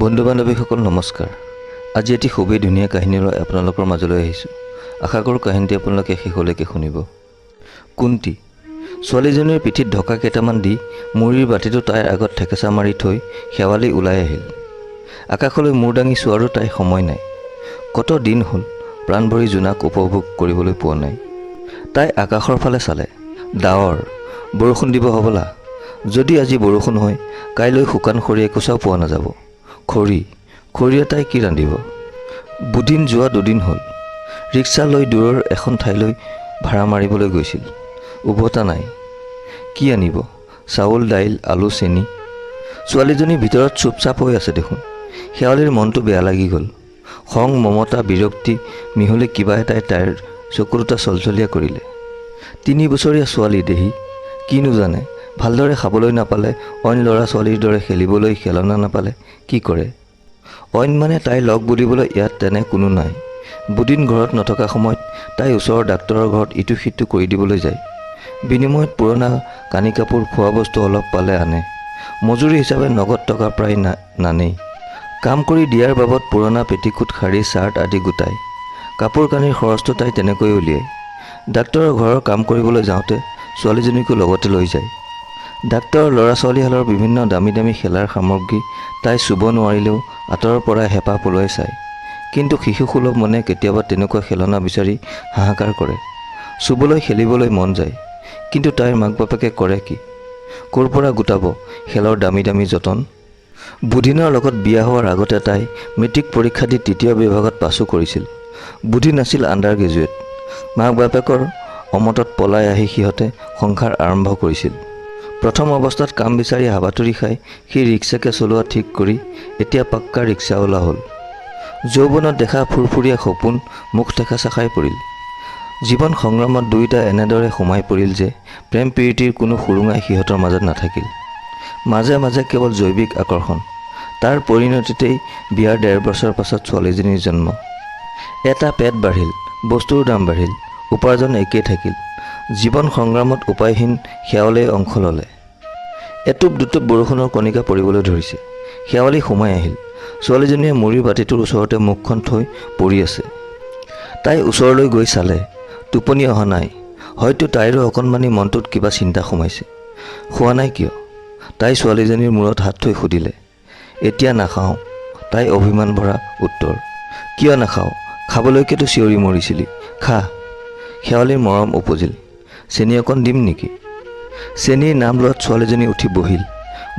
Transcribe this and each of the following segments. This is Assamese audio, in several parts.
বন্ধু বান্ধৱীসকল নমস্কাৰ। আজি এটি খুবেই ধুনীয়া কাহিনী লৈ আপোনালোকৰ মাজলৈ আহিছোঁ। আশা কৰোঁ কাহিনীটি আপোনালোকে শেষলৈকে শুনিব। কুন্তি ছোৱালীজনীৰ পিঠিত ঢকা কেইটামান দি মুড়িৰ বাতিটো তাইৰ আগত ঠেকেচা মাৰি থৈ শেৱালি ওলাই আহিল। আকাশলৈ মূৰ দাঙি চোৱাৰো তাইৰ সময় নাই। কত দিন হ'ল প্ৰাণ ভৰি জোনাক উপভোগ কৰিবলৈ পোৱা নাই। তাই আকাশৰ ফালে চালে। ডাৱৰ, বৰষুণ দিব হ'বলা। যদি আজি বৰষুণ হয়, কাইলৈ শুকান খৰি একোচাও পোৱা নাযাব। খৰিয়ে তাই কি ৰান্ধিব? বুধিন যোৱা 2 দিন হ'ল। ৰিক্সা লৈ দূৰৰ এখন ঠাইলৈ ভাড়া মাৰিবলৈ গৈছিল। উভতা নাই। কি আনিব? চাউল, দাইল, আলু, চেনি। ছোৱালীজনী ভিতৰত চুপচাপ হৈ আছে দেখোন। শেৱালিৰ মনটো বেয়া লাগি গ'ল। খং, মমতা, বিৰক্তি মিহলি কিবা এটাই তাইৰ চকু দুটা চলচলীয়া কৰিলে। 3 বছৰীয়া ছোৱালী দেহি, কিনো জানে। ভালদৰে খাবলৈ নাপালে, অইন ল'ৰা ছোৱালীৰ দৰে খেলিবলৈ খেলনা নাপালে কি কৰে? অইন মানে তাইৰ লগ বুলিবলৈ ইয়াত তেনে কোনো নাই। বুদিন ঘৰত নথকা সময়ত তাই ওচৰৰ ডাক্তৰৰ ঘৰত ইটো সিটো কৰি দিবলৈ যায়। বিনিময়ত পুৰণা কানি কাপোৰ, খোৱা বস্তু অলপ পালে আনে। মজুৰি হিচাপে নগদ টকা প্ৰায় নানেই। কাম কৰি দিয়াৰ বাবদ পুৰণা পেটিকোট, শাৰী, চাৰ্ট আদি গোটায়। কাপোৰ কানিৰ খৰচটো তাই তেনেকৈ উলিয়ায়। ডাক্তৰৰ ঘৰৰ কাম কৰিবলৈ যাওঁতে ছোৱালীজনীকো লগতে লৈ যায়। ডাক্তৰৰ ল'ৰা ছোৱালীহালৰ বিভিন্ন দামী দামী খেলাৰ সামগ্ৰী তাই চুব নোৱাৰিলেও আঁতৰৰ পৰা হেঁপাহ পলুৱাই চায়। কিন্তু শিশুসুলভ মনে কেতিয়াবা তেনেকুৱা খেলনা বিচাৰি হাহাকাৰ কৰে। চুবলৈ খেলিবলৈ মন যায়। কিন্তু তাইৰ মাক বাপেকে কৰে কি? ক'ৰ পৰা গোটাব খেলৰ দামী দামী যতন? বুধিনৰ লগত বিয়া হোৱাৰ আগতে তাই মেট্ৰিক পৰীক্ষা দি 3য় বিভাগত পাছো কৰিছিল। বুধিন আছিল আণ্ডাৰ গ্ৰেজুৱেট। মাক বাপেকৰ অমতত পলাই আহি সিহঁতে সংসাৰ আৰম্ভ কৰিছিল। প্ৰথম অৱস্থাত কাম বিচাৰি হাবাথুৰি খাই সি ৰিক্সাকে চলোৱা ঠিক কৰি এতিয়া পাক্কা ৰিক্সাৱালা হ'ল। যৌৱনত দেখা ফুৰফুৰীয়া সপোন মুখ ঠেকেচা খাই পৰিল। জীৱন সংগ্ৰামত দুয়োটা এনেদৰে সোমাই পৰিল যে প্ৰেম প্ৰীতিৰ কোনো সুৰুঙাই সিহঁতৰ মাজত নাথাকিল। মাজে মাজে কেৱল জৈৱিক আকৰ্ষণ। তাৰ পৰিণতিতেই বিয়াৰ 1.5 বছৰ পাছত ছোৱালীজনীৰ জন্ম। এটা পেট বাঢ়িল, বস্তুৰ দাম বাঢ়িল, উপাৰ্জন একেই থাকিল। জীৱন সংগ্ৰামত উপায়হীন শেৱালিয়ে অংশ ল'লে। এটুপ দুটুপ বৰষুণৰ কণিকা পৰিবলৈ ধৰিছে। শেৱালি সোমাই আহিল। ছোৱালীজনীয়ে মুড়িৰ বাতিটোৰ ওচৰতে মুখখন থৈ পৰি আছে। তাই ওচৰলৈ গৈ চালে। টোপনি অহা নাই। হয়তো তাইৰো অকণমানি মনটোত কিবা চিন্তা সোমাইছে। খোৱা নাই কিয়? তাই ছোৱালীজনীৰ মূৰত হাত থৈ সুধিলে। এতিয়া নাখাওঁ, তাই অভিমান ভৰা উত্তৰ। কিয় নাখাওঁ? খাবলৈকেতো চিঞৰি মৰিছিলি। খা। শেৱালিৰ মৰম উপজিল। চেনি অকণ দিম নেকি? চেনিৰ নাম লোৱাত ছোৱালীজনী উঠি বহিল।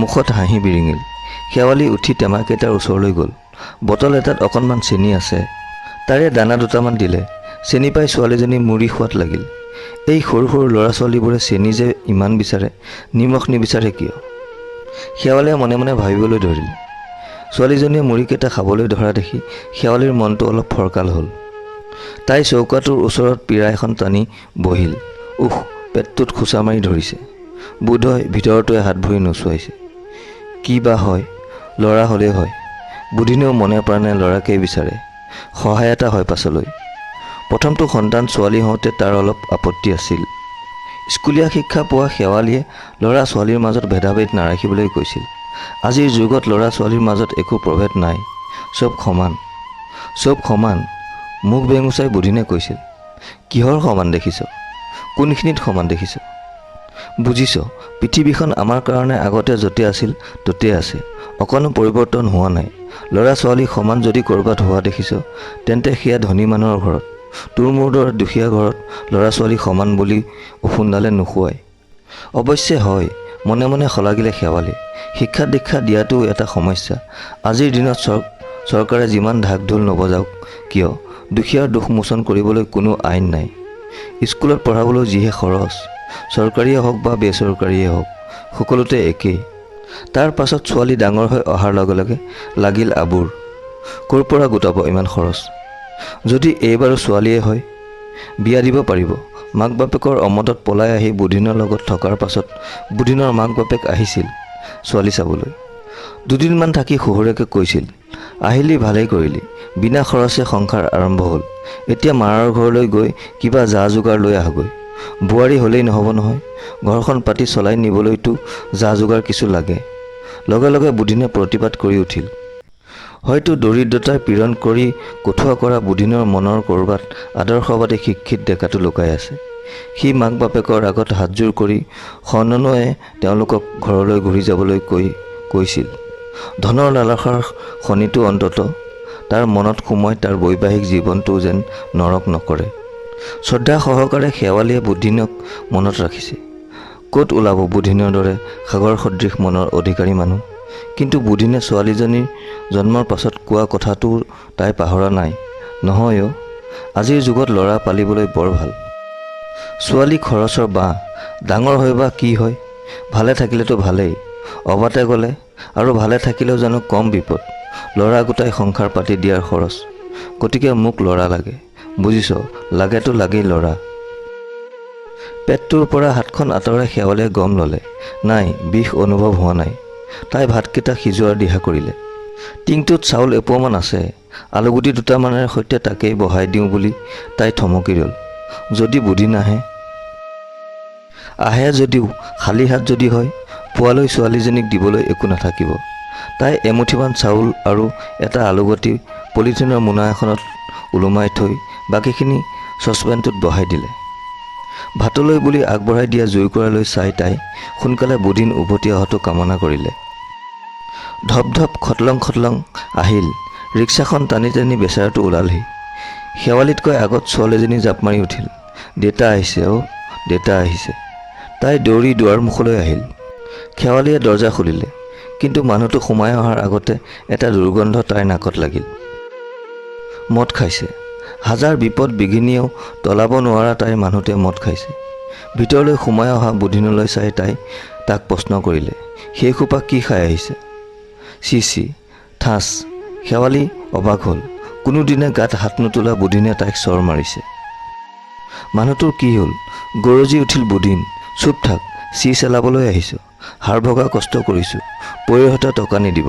মুখত হাঁহি বিৰিঙিল। শেৱালি উঠি টেমাকেইটাৰ ওচৰলৈ গ'ল। বটল এটাত অকণমান চেনি আছে। তাৰে দানা দুটামান দিলে। চেনি পাই ছোৱালীজনী মুড়ি খোৱাত লাগিল। এই সৰু সৰু ল'ৰা ছোৱালীবোৰে চেনি যে ইমান বিচাৰে, নিমখ নিবিচাৰে কিয়? শেৱালিয়ে মনে মনে ভাবিবলৈ ধৰিল। ছোৱালীজনীয়ে মুড়িকেইটা খাবলৈ ধৰা দেখি শেৱালিৰ মনটো অলপ ফৰকাল হ'ল। তাই চৌকাটোৰ ওচৰত পীৰা এখন টানি বহিল। পেটটোত খোঁচা মাৰি ধৰিছে। বোধহয় ভিতৰটোৱে হাত ভৰি নোচোৱাইছে। কি বা হয়? ল'ৰা হ'লেই হয়। বুধিনেও মনে প্ৰাণে ল'ৰাকেই বিচাৰে। সহায় এটা হয় পাছলৈ। প্ৰথমটো সন্তান ছোৱালী হওঁতে তাৰ অলপ আপত্তি আছিল। স্কুলীয়া শিক্ষা পোৱা শেৱালিয়ে ল'ৰা ছোৱালীৰ মাজত ভেদাভেদ নাৰাখিবলৈ কৈছিল। আজিৰ যুগত ল'ৰা ছোৱালীৰ মাজত একো প্ৰভেদ নাই। চব সমান। চব সমান, মুখ বেঙুচাই বুধিনে কৈছিল। কিহৰ সমান দেখিছ? কোনখিনিত সমান দেখিছ? বুজিছ, পৃথিৱীখন আমাৰ কাৰণে আগতে য'তে আছিল ত'তে আছে। অকণো পৰিৱৰ্তন হোৱা নাই। ল'ৰা ছোৱালী সমান যদি ক'ৰবাত হোৱা দেখিছ, তেন্তে সেয়া ধনী মানুহৰ ঘৰত। তোৰ মোৰ দৰে দুখীয়া ঘৰত ল'ৰা ছোৱালী সমান বুলি উফুন্দালে নোখোৱাই। অৱশ্যে হয়, মনে মনে শলাগিলে শেৱালি। শিক্ষা দীক্ষা দিয়াটো এটা সমস্যা। আজিৰ দিনত চৰকাৰে যিমান ঢাক ঢোল নবজাওক কিয়, দুখীয়াৰ দুখ মোচন কৰিবলৈ কোনো আইন নাই। স্কুলত পঢ়াবলৈ যিহে খৰচ, চৰকাৰীয়ে হওক বা বেচৰকাৰীয়ে হওক, সকলোতে একেই। তাৰ পাছত ছোৱালী ডাঙৰ হৈ অহাৰ লগে লগে লাগিল আবুৰ। ক'ৰ পৰা গোটাব ইমান খৰচ? যদি এইবাৰো ছোৱালীয়ে হয়, বিয়া দিব পাৰিব। মাক বাপেকৰ অমতত পলাই আহি বুধিনৰ লগত থকাৰ পাছত বুধিনৰ মাক বাপেক আহিছিল ছোৱালী চাবলৈ। 2 দিনমান থাকি শহুৰেকে কৈছিল, আহিলি ভালেই কৰিলি। বিনা খৰচে সংসাৰ আৰম্ভ হ'ল। এতিয়া মাৰৰ ঘৰলৈ গৈ কিবা যা যোগাৰ লৈ আহগৈ। বোৱাৰী হ'লেই নহ'ব নহয়, ঘৰখন পাতি চলাই নিবলৈতো যা যোগাৰ কিছু লাগে। লগে লগে বুধিনে প্ৰতিবাদ কৰি উঠিল। হয়তো দৰিদ্ৰতাৰ পীড়ন কৰি কঠোৱা কৰা বুধিনৰ মনৰ ক'ৰবাত আদৰ্শবাদী শিক্ষিত ডেকাটো লুকাই আছে। সি মাক বাপেকৰ আগত হাতযোৰ কৰি সননয়ে তেওঁলোকক ঘৰলৈ ঘূৰি যাবলৈ কৈছিল। ধনৰ লালসাৰ খনিটো অন্তত তাৰ মনত সোমাই তাৰ বৈবাহিক জীৱনটো যেন নৰক নকৰে। শ্ৰদ্ধা সহকাৰে শেৱালিয়ে বুধিনক মনত ৰাখিছে। ক'ত ওলাব বুধিনৰ দৰে সাগৰ সদৃশ মনৰ অধিকাৰী মানুহ? কিন্তু বুধিনে ছোৱালীজনীৰ জন্মৰ পাছত কোৱা কথাটো তাই পাহৰা নাই। নহয়, আজিৰ যুগত ল'ৰা পালিবলৈ বৰ ভাল। ছোৱালী খৰচৰ বাঁহ, ডাঙৰ হয় বা কি হয়, ভালে থাকিলেতো ভালেই, অবাতে গ'লে আৰু ভালে থাকিলেও জানো কম বিপদ। ল'ৰা গোটাই সংসাৰ পাতি দিয়াৰ খৰচ। গতিকে মোক ল'ৰা লাগে, বুজিছ, লাগেতো লাগেই ল'ৰা। পেটটোৰ পৰা হাতখন আঁতৰাই শেৱালিয়ে গম ল'লে, নাই, বিষ অনুভৱ হোৱা নাই। তাই ভাতকেইটা সিজোৱাৰ দিহা কৰিলে। টিংটোত চাউল এপোৱামান আছে, আলুগুটি দুটামানেৰে সৈতে তাকেই বহাই দিওঁ বুলি তাই থমকি ৰ'ল। যদি বুধি নাহে? আহে যদিও খালী হাত যদি হয়, পোৱালৈ ছোৱালীজনীক দিবলৈ একো নাথাকিব। তাই এমুঠিমান চাউল আৰু এটা আলুগুটি পলিথিনৰ মোনা এখনত ওলোমাই থৈ বাকীখিনি চচপেনটোত বহাই দিলে। ভাতলৈ বুলি আগবঢ়াই দিয়া জুইকুৰালৈ চাই তাই সোনকালে বুধিন উভতি অহাটো কামনা কৰিলে। ধপ ধপ খটলং খটলং আহিল। ৰিক্সাখন টানি টানি বেচেৰাটো ওলালহি। শেৱালিতকৈ আগত ছোৱালীজনী জাপ মাৰি উঠিল। দেউতা আহিছে, দেউতা আহিছে। তাই দৌৰি দুৱাৰমুখলৈ আহিল। শেৱালিয়ে দৰজা খুলিলে, কিন্তু মানুহটো সোমাই অহাৰ আগতে এটা দুৰ্গন্ধ তাইৰ নাকত লাগিল। মদ খাইছে। হাজাৰ বিপদ বিঘিনিয়েও তলাব নোৱাৰা তাইৰ মানুহটোৱে মদ খাইছে। ভিতৰলৈ সোমাই অহা বুধিনলৈ চাই তাই তাক প্ৰশ্ন কৰিলে, সেই সোপা কি খাই আহিছে? চি চি, ঠাঁচ। শেৱালি অবাক হ'ল। কোনোদিনে গাত হাত নোতোলা বুধিনে তাইক চৰ মাৰিছে। মানুহটোৰ কি হ'ল? গৰজি উঠিল বুধিন। চুপ থাক, চি চেলাবলৈ আহিছ? হাড় ভগা কষ্ট কৰিছোঁ, পৰিহতা টকা নিদিব।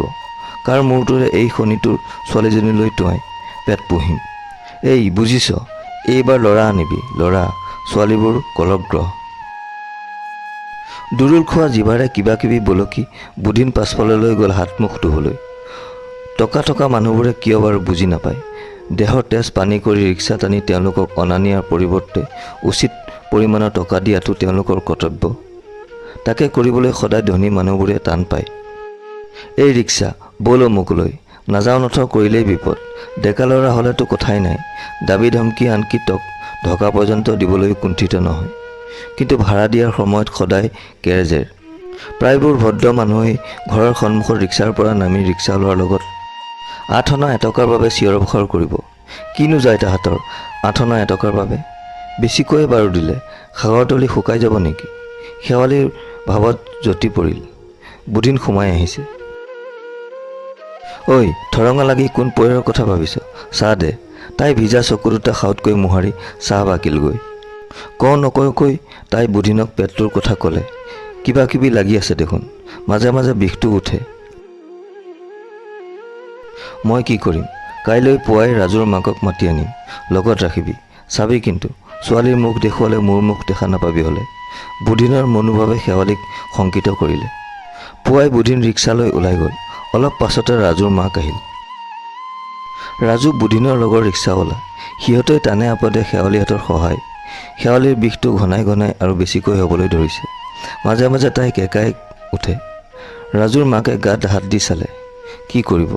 কাৰ মূৰটোৰে এই শনিটোৰ ছোৱালীজনীলৈ তোঁৱাই পেট পুহিম। এই বুজিছ, এইবাৰ ল'ৰা আনিবি, ল'ৰা। ছোৱালীবোৰ কলগ্ৰহ। দুৰুল খোৱা জিভাৰে কিবা কিবি বলকি বুধিন পাছফাললৈ গ'ল হাত মুখ ধুবলৈ। টকা থকা মানুহবোৰে কিয় বাৰু বুজি নাপায়? দেহৰ তেজ পানী কৰি ৰিক্সা টানি তেওঁলোকক অনা নিয়াৰ পৰিৱৰ্তে উচিত পৰিমাণৰ টকা দিয়াটো তেওঁলোকৰ কৰ্তব্য। তাকে কৰিবলৈ সদায় ধনী মানুহবোৰে টান পায়। এই ৰিক্সা, ব'ল অমুকলৈ। নাযাওঁ নথওঁ কৰিলেই বিপদ। ডেকা ল'ৰা হ'লেতো কথাই নাই, দাবী ধমকি আনকি ধকা পৰ্যন্ত দিবলৈ কুণ্ঠিত নহয়। কিন্তু ভাড়া দিয়াৰ সময়ত সদায় কেৰজেৰ। প্ৰায়বোৰ ভদ্ৰ মানুহেই ঘৰৰ সন্মুখৰ ৰিক্সাৰ পৰা নামি ৰিক্সাৱালাৰ লগত 8 অনা এটকাৰ বাবে চিঞৰ বাখৰ কৰিব। কিনো যায় তাহাঁতৰ 8 অনা এটকাৰ বাবে? বেছিকৈয়ে বাৰু দিলে সাগৰতলি শুকাই যাব নেকি? শেৱালিৰ ভাৱত জতি পৰিল। বুধিন সোমাই আহিছে। ঐ, ঠৰঙা লাগি কোন পৈৰৰ কথা ভাবিছ? চাহ দে। তাই ভিজা চকু দুটা সাউতকৈ মোহাৰি চাহ বাকিলগৈ। কওঁ নকওঁকৈ তাই বুধিনক পেটটোৰ কথা ক'লে। কিবা কিবি লাগি আছে দেখোন, মাজে মাজে বিষটো উঠে। মই কি কৰিম? কাইলৈ পুৱাই ৰাজুৰ মাকক মাতি আনিম, লগত ৰাখিবি। চাবি কিন্তু, ছোৱালীৰ মুখ দেখুৱালে মোৰ মুখ দেখা নাপাবি হ'লে। বুধিনৰ মনোভাৱে শেৱালিক শংকিত কৰিলে। পুৱাই বুধিন ৰিক্সালৈ ওলাই গ'ল। অলপ পাছতে ৰাজুৰ মাক আহিল। ৰাজু বুধিনৰ লগৰ ৰিক্সাৱালা। সিহঁতে টানে আপদে শেৱালিহঁতৰ সহায়। শেৱালিৰ বিষটো ঘনাই ঘনাই আৰু বেছিকৈ হ'বলৈ ধৰিছে। মাজে মাজে তাই কেকাই উঠে। ৰাজুৰ মাকে গাত হাত দি চালে। কি কৰিব,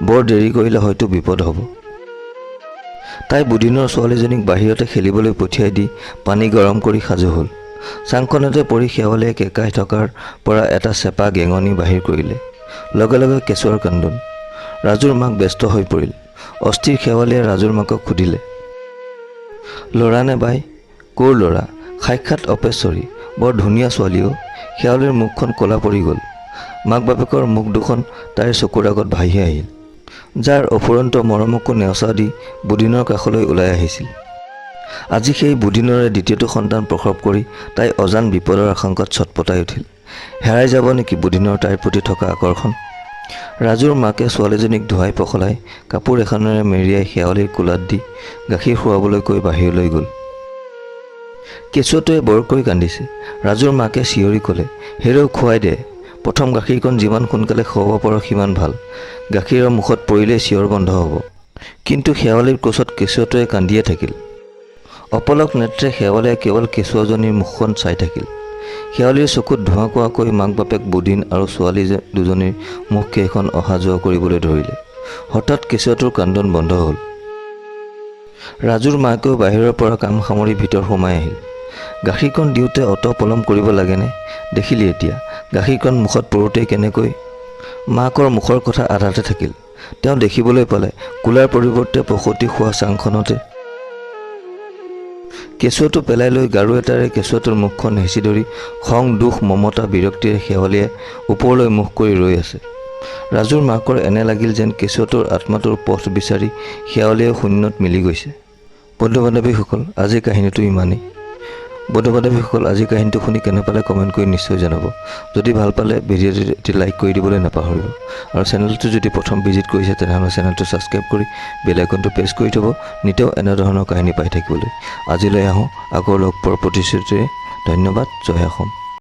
বৰ দেৰি কৰিলে হয়তো বিপদ হ'ব। তাই বুধিনৰ ছোৱালীজনীক বাহিৰতে খেলিবলৈ পঠিয়াই দি পানী গৰম কৰি সাজু হ'ল। চাংখনতে পৰি শেৱালিয়ে কেকাই থকাৰ পৰা এটা চেপা গেঙনি বাহিৰ কৰিলে। লগে লগে কেঁচুৱাৰ কান্দোন। ৰাজুৰ মাক ব্যস্ত হৈ পৰিল। অস্থিৰ শেৱালিয়ে ৰাজুৰ মাকক সুধিলে, ল'ৰা নে বাই? ক'ৰ ল'ৰা? সাক্ষাৎ অপেশ্বৰী, বৰ ধুনীয়া ছোৱালী অ'। শেৱালিৰ মুখখন ক'লা পৰি গ'ল। মাক বাপেকৰ মুখ দুখন তাইৰ চকুৰ আগত ভাহি আহিল, যাৰ অফুৰন্ত মৰমকো নেওচা দি বুধিনৰ কাষলৈ ওলাই আহিছিল। আজি সেই বুধিনৰে দ্বিতীয়টো সন্তান প্ৰসৱ কৰি তাই অজান বিপদৰ আশংকাত ছটপটাই উঠিল। হেৰাই যাব নেকি বুধিনৰ তাইৰ প্ৰতি থকা আকৰ্ষণ? ৰাজুৰ মাকে ছোৱালীজনীক ধুৱাই পখলাই কাপোৰ এখনেৰে মেৰিয়াই শেৱালিৰ কোলাত দি গাখীৰ খুৱাবলৈ কৈ বাহিৰলৈ গ'ল। কেঁচুৱাটোৱে বৰকৈ কান্দিছে। ৰাজুৰ মাকে চিঞৰি ক'লে, হেৰৌ খুৱাই দে। প্ৰথম গাখীৰকণ যিমান সোনকালে খুৱাব পাৰ সিমান ভাল। গাখীৰৰ মুখত পৰিলেই চিঞৰ বন্ধ হ'ব। কিন্তু শেৱালিৰ কোচত কেঁচুৱাটোৱে কান্দিয়ে থাকিল। অপলক নেত্ৰে শেৱালিয়ে কেৱল কেঁচুৱাজনীৰ মুখখন চাই থাকিল। শেৱালিৰ চকুত ধোঁৱা কোৱাকৈ মাক বাপেক বুদিন আৰু ছোৱালী দুজনীৰ মুখকেইখন অহা যোৱা কৰিবলৈ ধৰিলে। হঠাৎ কেঁচুৱাটোৰ কান্দোন বন্ধ হ'ল। ৰাজুৰ মাকেও বাহিৰৰ পৰা কাম সামৰি ভিতৰ সোমাই আহিল। গাখীৰকণ দিওঁতে অত পলম কৰিব লাগেনে? দেখিলি এতিয়া গাখীৰকণ মুখত পৰোঁতেই কেনেকৈ? মাকৰ মুখৰ কথা আধাতে থাকিল। তেওঁ দেখিবলৈ পালে কোলাৰ পৰিৱৰ্তে প্ৰসূতি শোৱা চাংখনতে কেঁচুৱাটো পেলাই লৈ গাৰু এটাৰে কেঁচুৱাটোৰ মুখখন হেঁচি ধৰি খং, দুখ, মমতা, বিৰক্তিৰে শেৱালিয়ে ওপৰলৈ মুখ কৰি ৰৈ আছে। ৰাজুৰ মাকৰ এনে লাগিল যেন কেঁচুৱাটোৰ আত্মাটোৰ পথ বিচাৰি শেৱালিয়ে শূন্যত মিলি গৈছে। বন্ধু বান্ধৱীসকল, আজিৰ কাহিনীটো ইমানেই। বন্ধু বান্ধৱীসকল, আজিৰ কাহিনীটো শুনি কেনে পালে কমেণ্ট কৰি নিশ্চয় জনাব। যদি ভাল পালে ভিডিঅ'টো এটি লাইক কৰি দিবলৈ নাপাহৰিব। আৰু চেনেলটো যদি প্ৰথম ভিজিট কৰিছে তেনেহ'লে চেনেলটো ছাবস্ক্ৰাইব কৰি বেল আইকনটো প্ৰেছ কৰি থ'ব নিতৌ এনেধৰণৰ কাহিনী পাই থাকিবলৈ। আজিলৈ আহোঁ, আকৌ লগ পোৱাৰ প্ৰতিশ্ৰুতিৰে। ধন্যবাদ। জয় অসম।